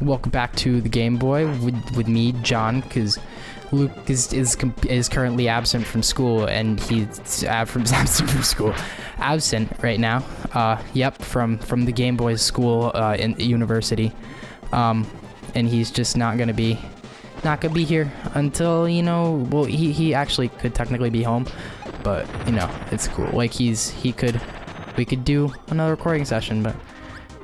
welcome back to the Game Boy with me, John, because Luke is currently absent from school, and he's absent right now. Yep, from the Game Boys school in university, and he's just not gonna be here until, you know, well, he actually could technically be home, but you know, it's cool. Like we could do another recording session, but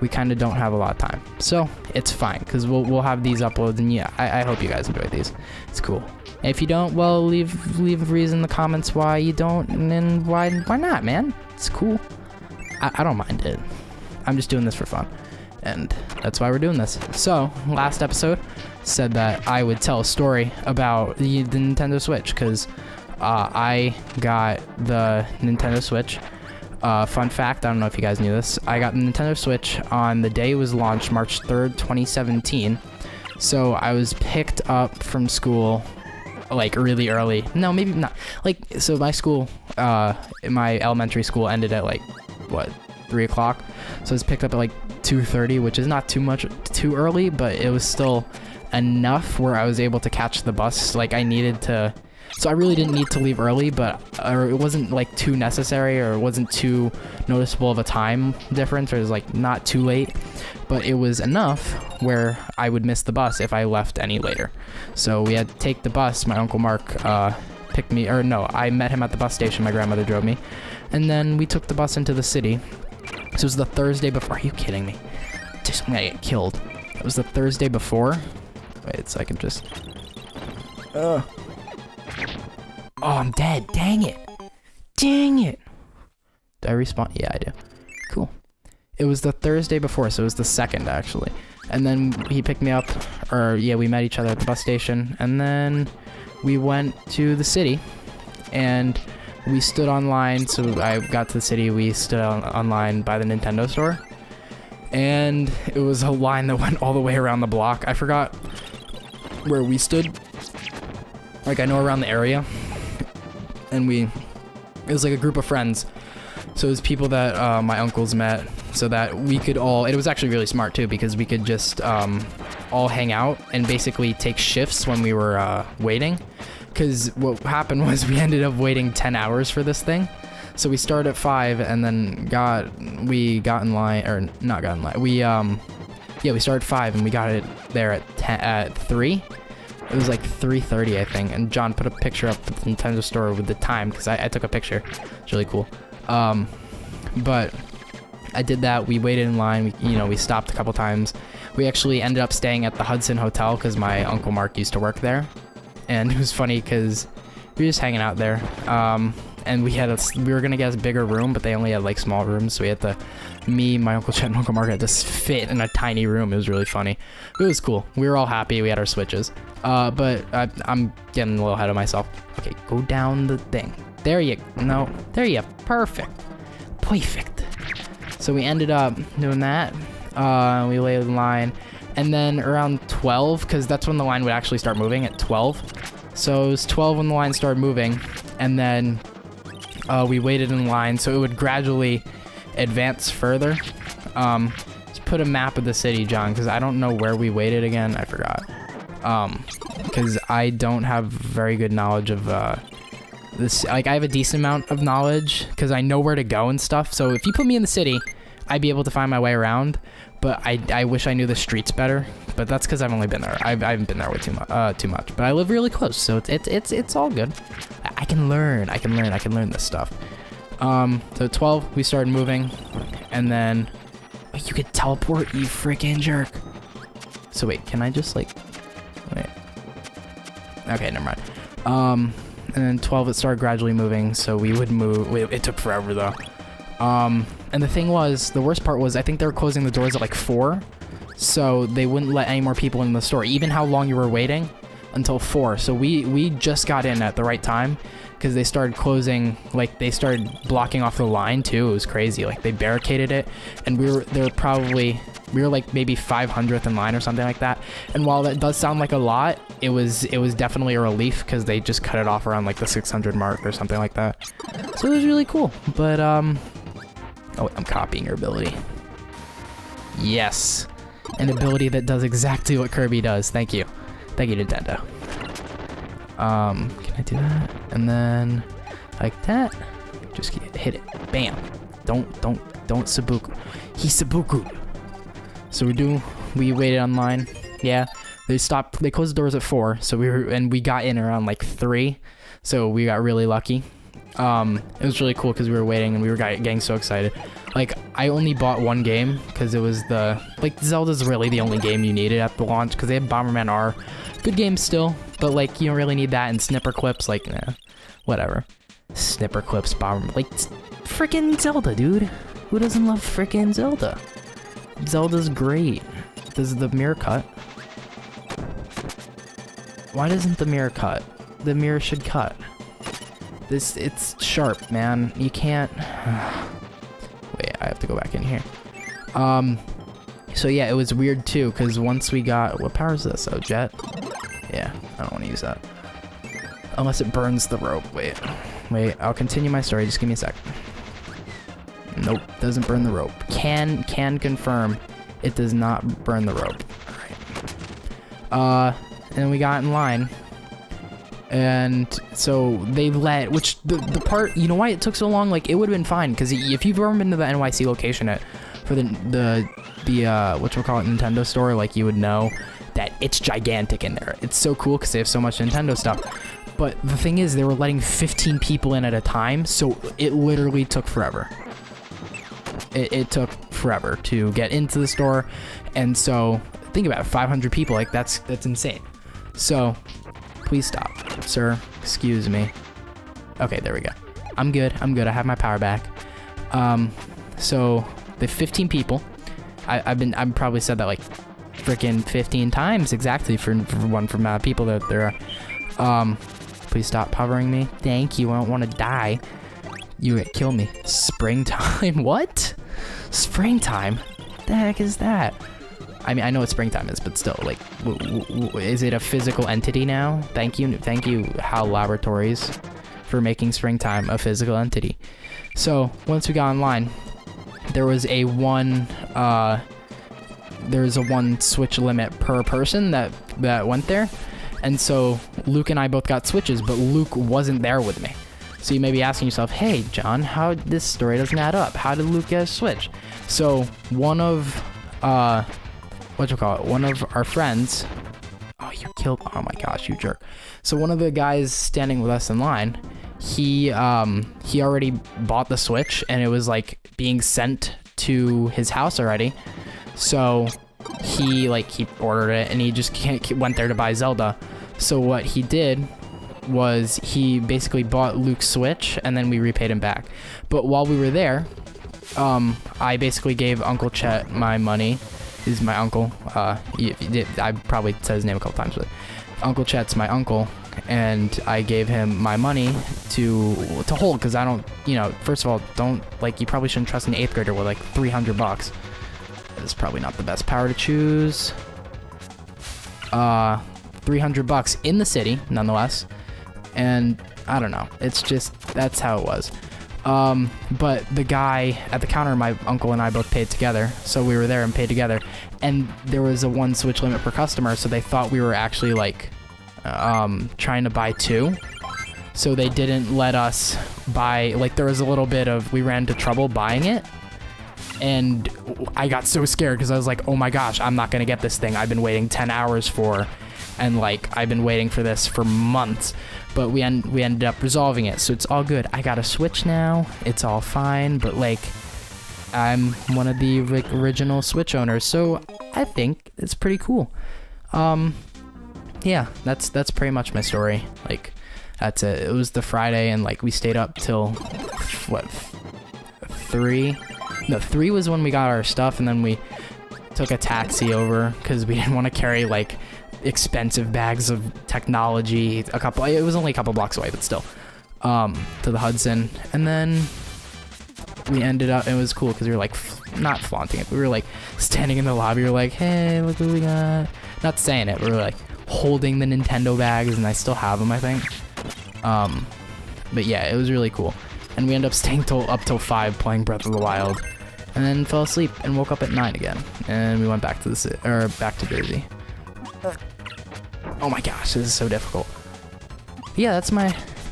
we kind of don't have a lot of time, so it's fine because we'll have these uploads, and yeah, I hope you guys enjoy these. It's cool. And if you don't, well, leave a reason in the comments why you don't, and then why not, man. It's cool. I don't mind it. I'm just doing this for fun, and that's why we're doing this. So last episode said that I would tell a story about the Nintendo Switch, because I got the Nintendo Switch. Fun fact, I don't know if you guys knew this, I got the Nintendo Switch on the day it was launched, March 3rd, 2017. So I was picked up from school like really early. No, maybe not. Like, so my school, my elementary school ended at like, what, 3 o'clock? So I was picked up at like 2:30, which is not too early, but it was still enough where I was able to catch the bus. Like, I needed to, so I really didn't need to leave early, but it wasn't like too necessary, or it wasn't too noticeable of a time difference, or it was like not too late, but it was enough where I would miss the bus if I left any later. So we had to take the bus. My Uncle Mark picked me, or no, I met him at the bus station. My grandmother drove me, and then we took the bus into the city. So it was the Thursday before. Are you kidding me? I'm gonna get killed. It was the Thursday before. Wait, so I can just... Oh, I'm dead. Dang it. Dang it. Do I respawn? Yeah, I do. Cool. It was the Thursday before, so it was the 2nd, actually. And then he picked me up, or yeah, we met each other at the bus station, and then we went to the city, and we stood online. So I got to the city, we stood online by the Nintendo store, and it was a line that went all the way around the block. I forgot where we stood. Like, I know around the area, and it was like a group of friends. So it was people that my uncles met, so that we could all, it was actually really smart too, because we could just all hang out and basically take shifts when we were waiting. Because what happened was we ended up waiting 10 hours for this thing. So we started at 5, and then we got in line, or not got in line. We started at 5, and we got it there at 3. It was like 3:30, I think, and John put a picture up at the Nintendo store with the time, because I took a picture. It's really cool. But I did that. We waited in line. We stopped a couple times. We actually ended up staying at the Hudson Hotel because my Uncle Mark used to work there, and it was funny because we were just hanging out there. And we were gonna get a bigger room, but they only had like small rooms, so we had to. Me, my Uncle Chet, and Uncle Mark had to fit in a tiny room. It was really funny. It was cool. We were all happy. We had our Switches. But I'm getting a little ahead of myself. Okay, go down the thing. There you perfect. So we ended up doing that. We waited in line, and then around 12, because that's when the line would actually start moving, at 12. So it was 12 when the line started moving, and then we waited in line, so it would gradually advance further. Let's put a map of the city, John, because I don't know where we waited again. I forgot. Because I don't have very good knowledge of this. Like, I have a decent amount of knowledge because I know where to go and stuff. So if you put me in the city, I'd be able to find my way around. But I wish I knew the streets better. But that's because I've only been there. I haven't been there way too much. But I live really close, so it's all good. I can learn this stuff. So 12, we started moving, and then you could teleport, you freaking jerk. So wait, can I just like wait? Okay, never mind. And then 12, it started gradually moving, so we would move. It took forever though. And the thing was, the worst part was, I think they were closing the doors at like 4, so they wouldn't let any more people in the store, even how long you were waiting, until 4. So we just got in at the right time, because they started closing, like they started blocking off the line too. It was crazy. Like, they barricaded it, and we were like maybe 500th in line or something like that. And while that does sound like a lot, it was definitely a relief, because they just cut it off around like the 600 mark or something like that. So it was really cool. But oh, I'm copying your ability. Yes. an ability that does exactly what Kirby does. Thank you. Thank you, Nintendo. Can I do that? And then, like that. Just hit it. Bam. Don't Sabuku. He Sabuku. So we waited online. Yeah. They closed the doors at 4, so we got in around like 3. So we got really lucky. It was really cool because we were waiting and we were getting so excited. Like, I only bought one game because it was Zelda's really the only game you needed at the launch because they have Bomberman R. Good game still, but like, you don't really need that, and Snipper Clips, like, nah, whatever. Snipper Clips, Bomberman, like, freaking Zelda, dude. Who doesn't love freaking Zelda? Zelda's great. This is the mirror cut. Why doesn't the mirror cut? The mirror should cut. It's sharp, man. You can't... Wait, I have to go back in here. So yeah, it was weird too, because once we got... What power is this? Oh, jet? Yeah, I don't want to use that. Unless it burns the rope. Wait, I'll continue my story. Just give me a sec. Nope, doesn't burn the rope. Can confirm it does not burn the rope. Alright. And then we got in line. And so they which the part, you know why it took so long? Like, it would have been fine, because if you've ever been to the NYC location for the whatchamacallit Nintendo store, like, you would know that it's gigantic in there. It's so cool because they have so much Nintendo stuff. But the thing is, they were letting 15 people in at a time, so it literally took forever. It took forever to get into the store, and so think about it, 500 people, like, that's insane. So please stop, sir. Excuse me. Okay, there we go. I'm good. I have my power back. So the 15 people. I've probably said that like freaking 15 times exactly for one from people that there are. Please stop hovering me. Thank you. I don't want to die. You kill me. Springtime. What? Springtime? What the heck is that? I mean, I know what springtime is, but still, like, is it a physical entity now? Thank you, HAL Laboratories, for making springtime a physical entity. So once we got online, there was a one Switch limit per person that went there, and so Luke and I both got Switches, but Luke wasn't there with me. So you may be asking yourself, hey, John, how this story doesn't add up? How did Luke get a Switch? So one of one of our friends, oh my gosh, you jerk. So one of the guys standing with us in line, he already bought the Switch, and it was like being sent to his house already. So he ordered it, and he just went there to buy Zelda. So what he did was he basically bought Luke's Switch, and then we repaid him back. But while we were there, I basically gave Uncle Chet my money. He's my uncle. I probably said his name a couple times, but Uncle Chet's my uncle, and I gave him my money to hold, because I don't, first of all, you probably shouldn't trust an 8th grader with like $300. It's probably not the best power to choose. $300 in the city, nonetheless, and I don't know. It's just, that's how it was. But the guy at the counter, my uncle and I both paid together, so we were there and paid together, and there was a 1 Switch limit per customer, so they thought we were actually like trying to buy 2, so they didn't let us buy. Like, there was a little bit of, we ran into trouble buying it, and I got so scared because I was like, oh my gosh, I'm not gonna get this thing I've been waiting 10 hours for, and like, I've been waiting for this for months. But we ended up resolving it, so it's all good. I got a Switch now. It's all fine, but like, I'm one of the original Switch owners, so I think it's pretty cool. Yeah, that's pretty much my story. Like, that's it. It was the Friday, and like, we stayed up till what, 3? No, 3 was when we got our stuff, and then we took a taxi over because we didn't want to carry like expensive bags of technology. It was only a couple blocks away, but still, to the Hudson. And then we ended up, it was cool because we were like not flaunting it, we were like standing in the lobby, we were like, hey, look what we got. Not saying it, we were like holding the Nintendo bags, and I still have them, I think. But yeah, it was really cool, and we ended up staying up till 5 playing Breath of the Wild, and then fell asleep and woke up at 9 again, and we went back to back to Jersey. Oh my gosh, this is so difficult. Yeah,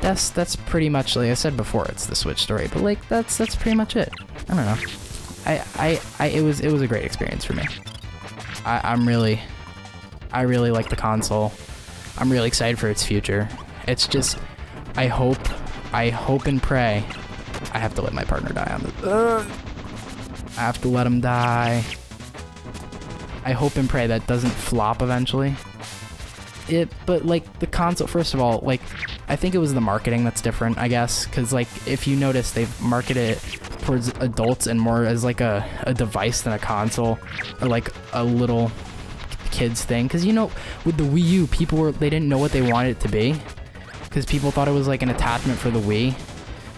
that's pretty much, like I said before, it's the Switch story, but like that's pretty much it. I don't know. It was a great experience for me. I really like the console. I'm really excited for its future. It's just, I hope and pray. I have to let my partner die on this. I have to let him die. I hope and pray that doesn't flop eventually. But like the console, first of all, like I think it was the marketing that's different, I guess, because like if you notice, they've marketed it towards adults and more as like a device than a console or like a little kids thing. Because you know, with the Wii U, they didn't know what they wanted it to be, because people thought it was like an attachment for the Wii,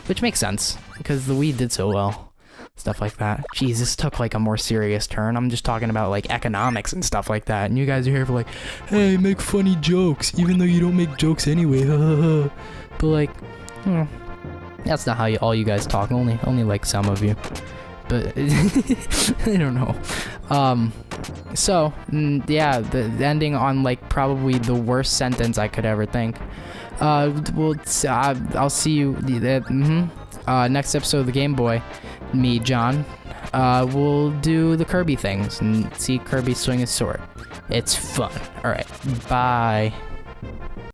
which makes sense because the Wii did so well. Stuff like that. Jeez, this took like a more serious turn. I'm just talking about like economics and stuff like that, and you guys are here for like, hey, make funny jokes, even though you don't make jokes anyway. But like, that's not how all you guys talk. Only like some of you. But I don't know. So yeah, the ending on like probably the worst sentence I could ever think. I'll see you. Next episode of the Game Boy. Me, John, we'll do the Kirby things and see Kirby swing his sword. It's fun. All right, bye.